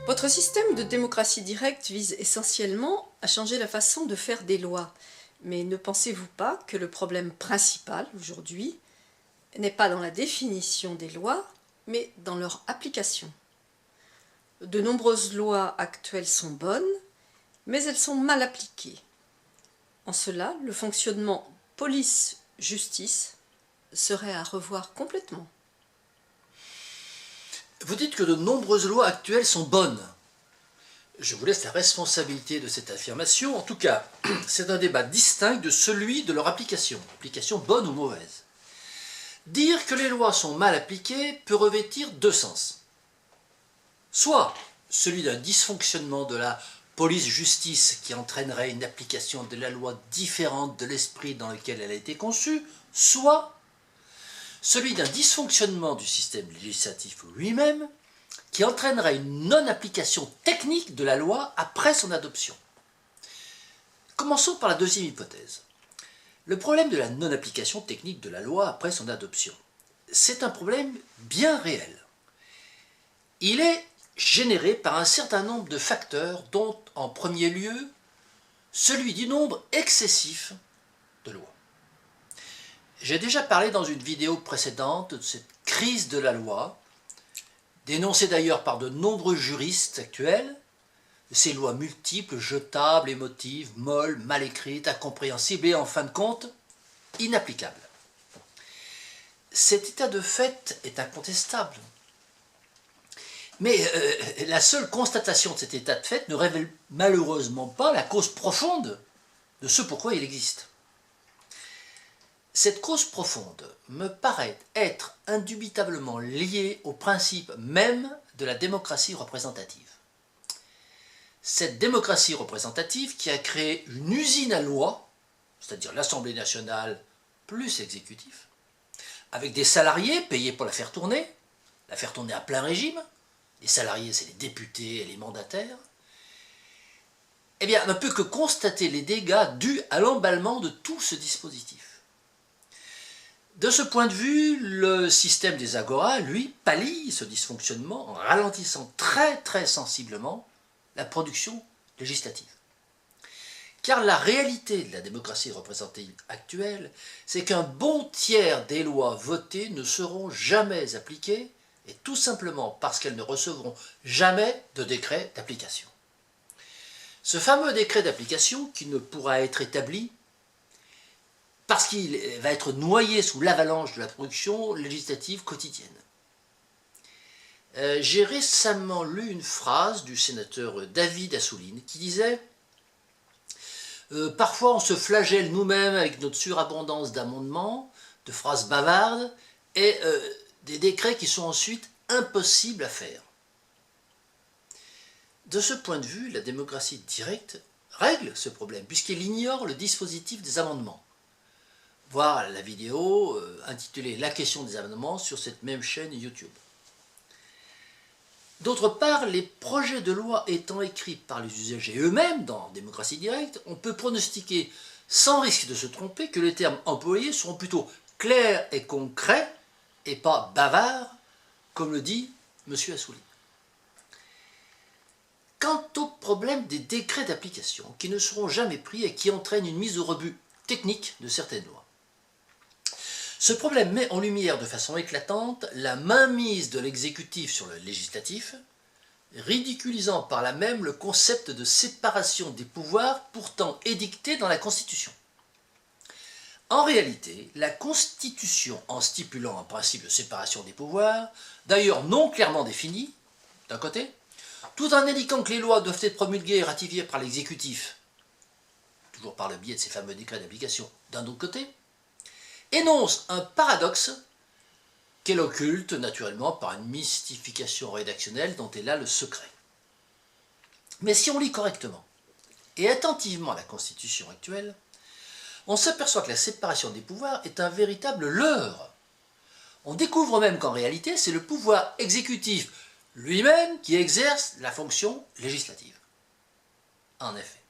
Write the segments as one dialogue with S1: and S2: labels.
S1: Votre système de démocratie directe vise essentiellement à changer la façon de faire des lois. Mais ne pensez-vous pas que le problème principal aujourd'hui n'est pas dans la définition des lois, mais dans leur application? De nombreuses lois actuelles sont bonnes, mais elles sont mal appliquées. En cela, le fonctionnement police-justice serait à revoir complètement.
S2: Vous dites que de nombreuses lois actuelles sont bonnes. Je vous laisse la responsabilité de cette affirmation. En tout cas, c'est un débat distinct de celui de leur application. Application bonne ou mauvaise. Dire que les lois sont mal appliquées peut revêtir deux sens. Soit celui d'un dysfonctionnement de la police-justice qui entraînerait une application de la loi différente de l'esprit dans lequel elle a été conçue, soit celui d'un dysfonctionnement du système législatif lui-même qui entraînerait une non-application technique de la loi après son adoption. Commençons par la deuxième hypothèse. Le problème de la non-application technique de la loi après son adoption, c'est un problème bien réel. Il est généré par un certain nombre de facteurs, dont en premier lieu celui du nombre excessif de lois. J'ai déjà parlé dans une vidéo précédente de cette crise de la loi, dénoncée d'ailleurs par de nombreux juristes actuels, ces lois multiples, jetables, émotives, molles, mal écrites, incompréhensibles et en fin de compte, inapplicables. Cet état de fait est incontestable. Mais la seule constatation de cet état de fait ne révèle malheureusement pas la cause profonde de ce pourquoi il existe. Cette cause profonde me paraît être indubitablement liée au principe même de la démocratie représentative. Cette démocratie représentative qui a créé une usine à loi, c'est-à-dire l'Assemblée nationale plus l'exécutif, avec des salariés payés pour la faire tourner à plein régime. Les salariés, c'est les députés et les mandataires, eh bien, ne peut que constater les dégâts dus à l'emballement de tout ce dispositif. De ce point de vue, le système des agoras, lui, pallie ce dysfonctionnement en ralentissant très sensiblement la production législative. Car la réalité de la démocratie représentative actuelle, c'est qu'un bon tiers des lois votées ne seront jamais appliquées, et tout simplement parce qu'elles ne recevront jamais de décret d'application. Ce fameux décret d'application qui ne pourra être établi parce qu'il va être noyé sous l'avalanche de la production législative quotidienne. J'ai récemment lu une phrase du sénateur David Assouline qui disait « Parfois on se flagelle nous-mêmes avec notre surabondance d'amendements, de phrases bavardes, et des décrets qui sont ensuite impossibles à faire. » De ce point de vue, la démocratie directe règle ce problème, puisqu'elle ignore le dispositif des amendements. Voir la vidéo intitulée « La question des amendements » sur cette même chaîne YouTube. D'autre part, les projets de loi étant écrits par les usagers eux-mêmes dans démocratie directe, on peut pronostiquer sans risque de se tromper que les termes employés seront plutôt clairs et concrets et pas bavards, comme le dit M. Assouline. Quant au problème des décrets d'application qui ne seront jamais pris et qui entraînent une mise au rebut technique de certaines lois, ce problème met en lumière de façon éclatante la mainmise de l'exécutif sur le législatif, ridiculisant par là même le concept de séparation des pouvoirs pourtant édicté dans la Constitution. En réalité, la Constitution, en stipulant un principe de séparation des pouvoirs, d'ailleurs non clairement défini, d'un côté, tout en indiquant que les lois doivent être promulguées et ratifiées par l'exécutif, toujours par le biais de ces fameux décrets d'application, d'un autre côté, énonce un paradoxe qu'elle occulte naturellement par une mystification rédactionnelle dont elle a le secret. Mais si on lit correctement et attentivement la Constitution actuelle, on s'aperçoit que la séparation des pouvoirs est un véritable leurre. On découvre même qu'en réalité, c'est le pouvoir exécutif lui-même qui exerce la fonction législative. En effet,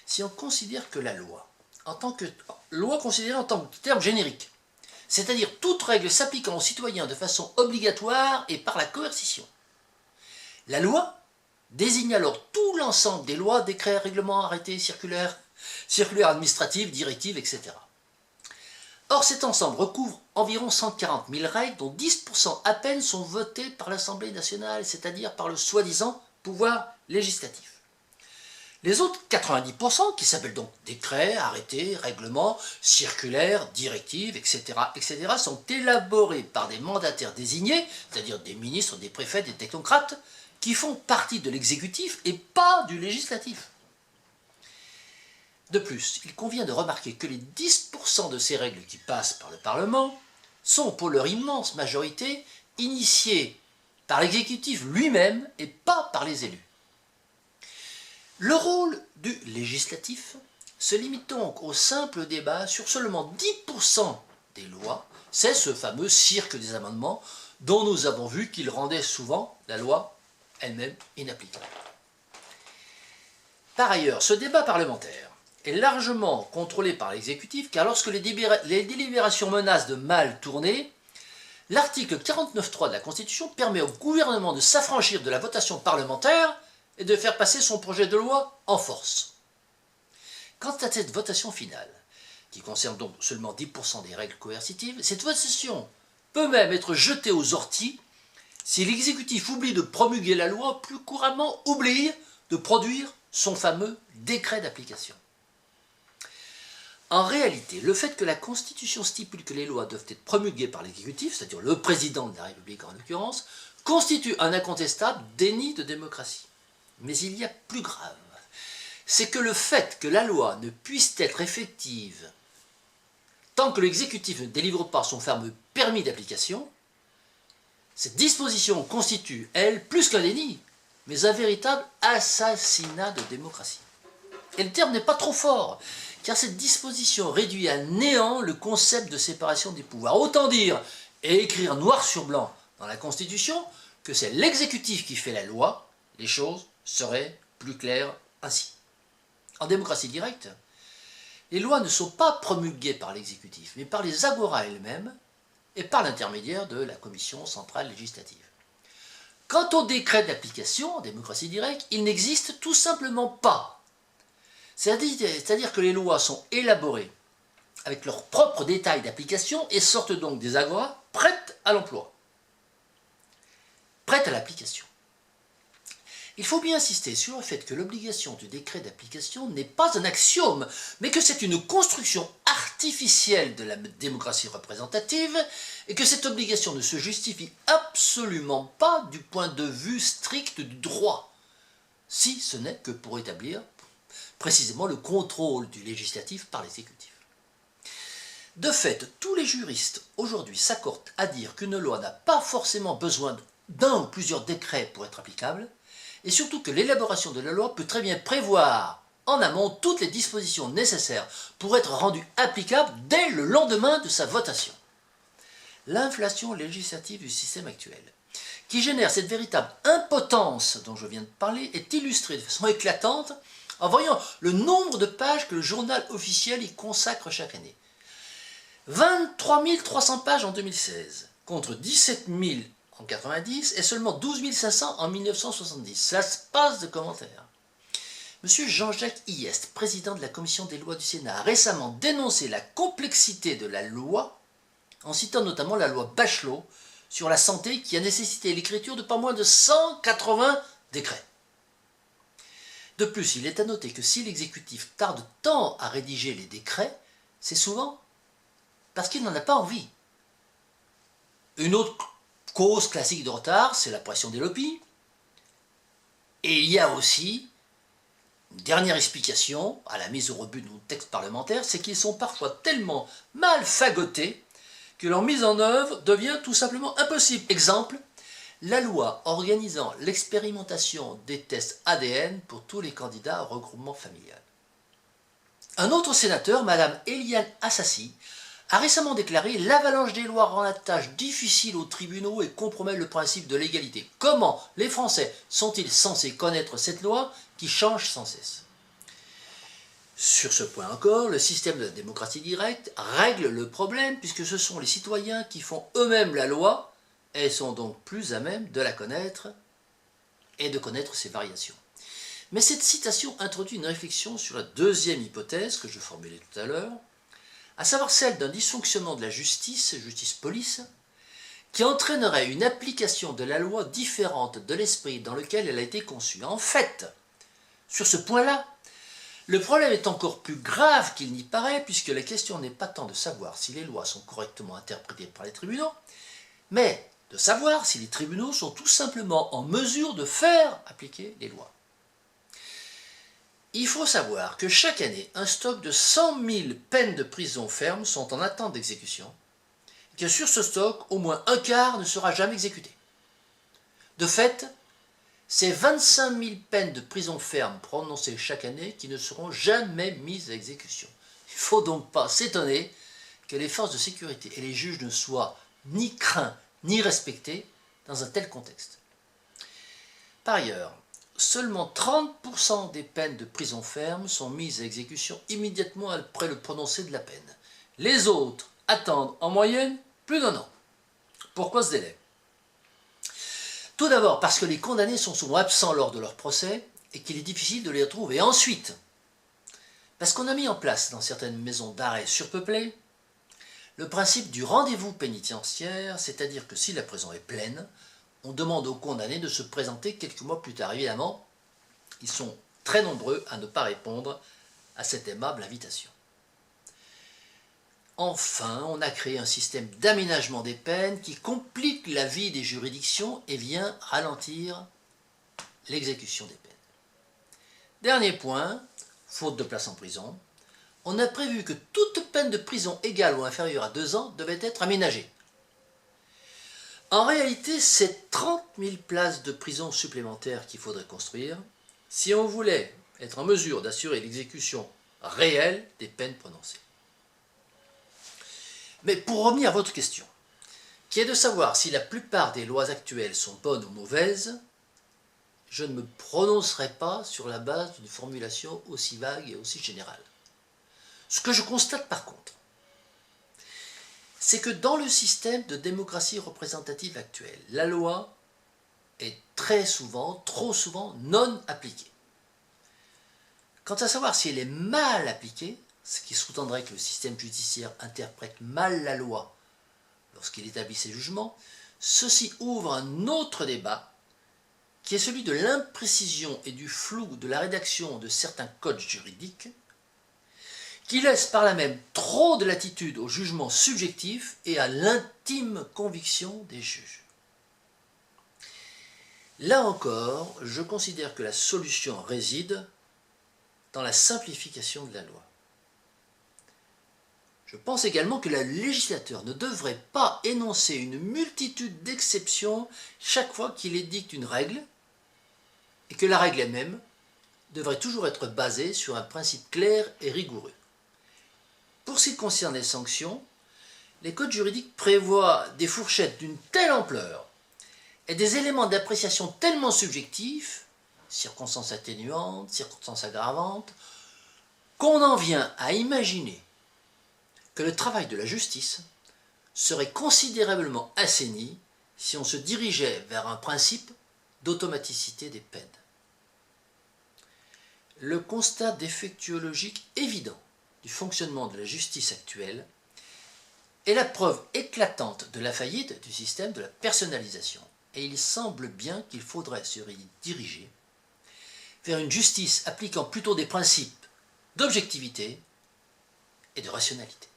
S2: si on considère que la loi, en tant que loi considérée en tant que terme générique, c'est-à-dire toute règle s'appliquant aux citoyens de façon obligatoire et par la coercition, la loi désigne alors tout l'ensemble des lois, décrets, règlements, arrêtés, circulaires administratives, directives, etc. Or, cet ensemble recouvre environ 140 000 règles, dont 10% à peine sont votées par l'Assemblée nationale, c'est-à-dire par le soi-disant pouvoir législatif. Les autres 90%, qui s'appellent donc décrets, arrêtés, règlements, circulaires, directives, etc., etc., sont élaborés par des mandataires désignés, c'est-à-dire des ministres, des préfets, des technocrates, qui font partie de l'exécutif et pas du législatif. De plus, il convient de remarquer que les 10% de ces règles qui passent par le Parlement sont, pour leur immense majorité, initiées par l'exécutif lui-même et pas par les élus. Le rôle du législatif se limite donc au simple débat sur seulement 10% des lois. C'est ce fameux cirque des amendements dont nous avons vu qu'il rendait souvent la loi elle-même inapplicable. Par ailleurs, ce débat parlementaire est largement contrôlé par l'exécutif, car lorsque les délibérations menacent de mal tourner, l'article 49.3 de la Constitution permet au gouvernement de s'affranchir de la votation parlementaire et de faire passer son projet de loi en force. Quant à cette votation finale, qui concerne donc seulement 10% des règles coercitives, cette votation peut même être jetée aux orties si l'exécutif oublie de promulguer la loi, ou plus couramment oublie de produire son fameux décret d'application. En réalité, le fait que la Constitution stipule que les lois doivent être promulguées par l'exécutif, c'est-à-dire le président de la République en l'occurrence, constitue un incontestable déni de démocratie. Mais il y a plus grave, c'est que le fait que la loi ne puisse être effective tant que l'exécutif ne délivre pas son fameux permis d'application, cette disposition constitue, elle, plus qu'un déni, mais un véritable assassinat de démocratie. Et le terme n'est pas trop fort, car cette disposition réduit à néant le concept de séparation des pouvoirs. Autant dire, et écrire noir sur blanc dans la Constitution, que c'est l'exécutif qui fait la loi, les choses seraient plus claires ainsi. En démocratie directe, les lois ne sont pas promulguées par l'exécutif, mais par les agoras elles-mêmes et par l'intermédiaire de la Commission centrale législative. Quant au décret d'application, en démocratie directe, il n'existe tout simplement pas. C'est-à-dire que les lois sont élaborées avec leurs propres détails d'application et sortent donc des agoras prêtes à l'emploi, prêtes à l'application. Il faut bien insister sur le fait que l'obligation du décret d'application n'est pas un axiome, mais que c'est une construction artificielle de la démocratie représentative et que cette obligation ne se justifie absolument pas du point de vue strict du droit, si ce n'est que pour établir précisément le contrôle du législatif par l'exécutif. De fait, tous les juristes aujourd'hui s'accordent à dire qu'une loi n'a pas forcément besoin d'un ou plusieurs décrets pour être applicable, et surtout que l'élaboration de la loi peut très bien prévoir en amont toutes les dispositions nécessaires pour être rendues applicables dès le lendemain de sa votation. L'inflation législative du système actuel, qui génère cette véritable impotence dont je viens de parler, est illustrée de façon éclatante en voyant le nombre de pages que le journal officiel y consacre chaque année. 23 300 pages en 2016, contre 17 000 en 1990 et seulement 12 500 en 1970. Ça se passe de commentaires. Monsieur Jean-Jacques Hyest, président de la commission des lois du Sénat, a récemment dénoncé la complexité de la loi, en citant notamment la loi Bachelot sur la santé qui a nécessité l'écriture de pas moins de 180 décrets. De plus, il est à noter que si l'exécutif tarde tant à rédiger les décrets, c'est souvent parce qu'il n'en a pas envie. Une autre cause classique de retard, c'est la pression des lobbies. Et il y a aussi une dernière explication à la mise au rebut de nos textes parlementaires, c'est qu'ils sont parfois tellement mal fagotés que leur mise en œuvre devient tout simplement impossible. Exemple, la loi organisant l'expérimentation des tests ADN pour tous les candidats au regroupement familial. Un autre sénateur, Madame Eliane Assassi, a récemment déclaré « L'avalanche des lois rend la tâche difficile aux tribunaux et compromet le principe de l'égalité. Comment les Français sont-ils censés connaître cette loi qui change sans cesse ?» Sur ce point encore, le système de la démocratie directe règle le problème puisque ce sont les citoyens qui font eux-mêmes la loi et sont donc plus à même de la connaître et de connaître ses variations. Mais cette citation introduit une réflexion sur la deuxième hypothèse que je formulais tout à l'heure, à savoir celle d'un dysfonctionnement de la justice police, qui entraînerait une application de la loi différente de l'esprit dans lequel elle a été conçue. En fait, sur ce point-là, le problème est encore plus grave qu'il n'y paraît, puisque la question n'est pas tant de savoir si les lois sont correctement interprétées par les tribunaux, mais de savoir si les tribunaux sont tout simplement en mesure de faire appliquer les lois. Il faut savoir que chaque année, un stock de 100 000 peines de prison ferme sont en attente d'exécution, et que sur ce stock, au moins un quart ne sera jamais exécuté. De fait, c'est 25 000 peines de prison ferme prononcées chaque année qui ne seront jamais mises à exécution. Il ne faut donc pas s'étonner que les forces de sécurité et les juges ne soient ni craints ni respectés dans un tel contexte. Par ailleurs, seulement 30% des peines de prison ferme sont mises à exécution immédiatement après le prononcé de la peine. Les autres attendent en moyenne plus d'1 an. Pourquoi ce délai? Tout d'abord parce que les condamnés sont souvent absents lors de leur procès et qu'il est difficile de les retrouver. Ensuite, parce qu'on a mis en place dans certaines maisons d'arrêt surpeuplées le principe du rendez-vous pénitentiaire, c'est-à-dire que si la prison est pleine, on demande aux condamnés de se présenter quelques mois plus tard. Évidemment, ils sont très nombreux à ne pas répondre à cette aimable invitation. Enfin, on a créé un système d'aménagement des peines qui complique la vie des juridictions et vient ralentir l'exécution des peines. Dernier point, faute de place en prison, on a prévu que toute peine de prison égale ou inférieure à 2 ans devait être aménagée. En réalité, c'est 30 000 places de prison supplémentaires qu'il faudrait construire si on voulait être en mesure d'assurer l'exécution réelle des peines prononcées. Mais pour revenir à votre question, qui est de savoir si la plupart des lois actuelles sont bonnes ou mauvaises, je ne me prononcerai pas sur la base d'une formulation aussi vague et aussi générale. Ce que je constate par contre, c'est que dans le système de démocratie représentative actuel, la loi est très souvent, trop souvent, non appliquée. Quant à savoir si elle est mal appliquée, ce qui sous-tendrait que le système judiciaire interprète mal la loi lorsqu'il établit ses jugements, ceci ouvre un autre débat qui est celui de l'imprécision et du flou de la rédaction de certains codes juridiques qui laisse par là même trop de latitude au jugement subjectif et à l'intime conviction des juges. Là encore, je considère que la solution réside dans la simplification de la loi. Je pense également que le législateur ne devrait pas énoncer une multitude d'exceptions chaque fois qu'il édicte une règle, et que la règle elle-même devrait toujours être basée sur un principe clair et rigoureux. Pour ce qui concerne les sanctions, les codes juridiques prévoient des fourchettes d'une telle ampleur et des éléments d'appréciation tellement subjectifs, circonstances atténuantes, circonstances aggravantes, qu'on en vient à imaginer que le travail de la justice serait considérablement assaini si on se dirigeait vers un principe d'automaticité des peines. Le constat défectuologique évident du fonctionnement de la justice actuelle est la preuve éclatante de la faillite du système de la personnalisation. Et il semble bien qu'il faudrait se diriger vers une justice appliquant plutôt des principes d'objectivité et de rationalité.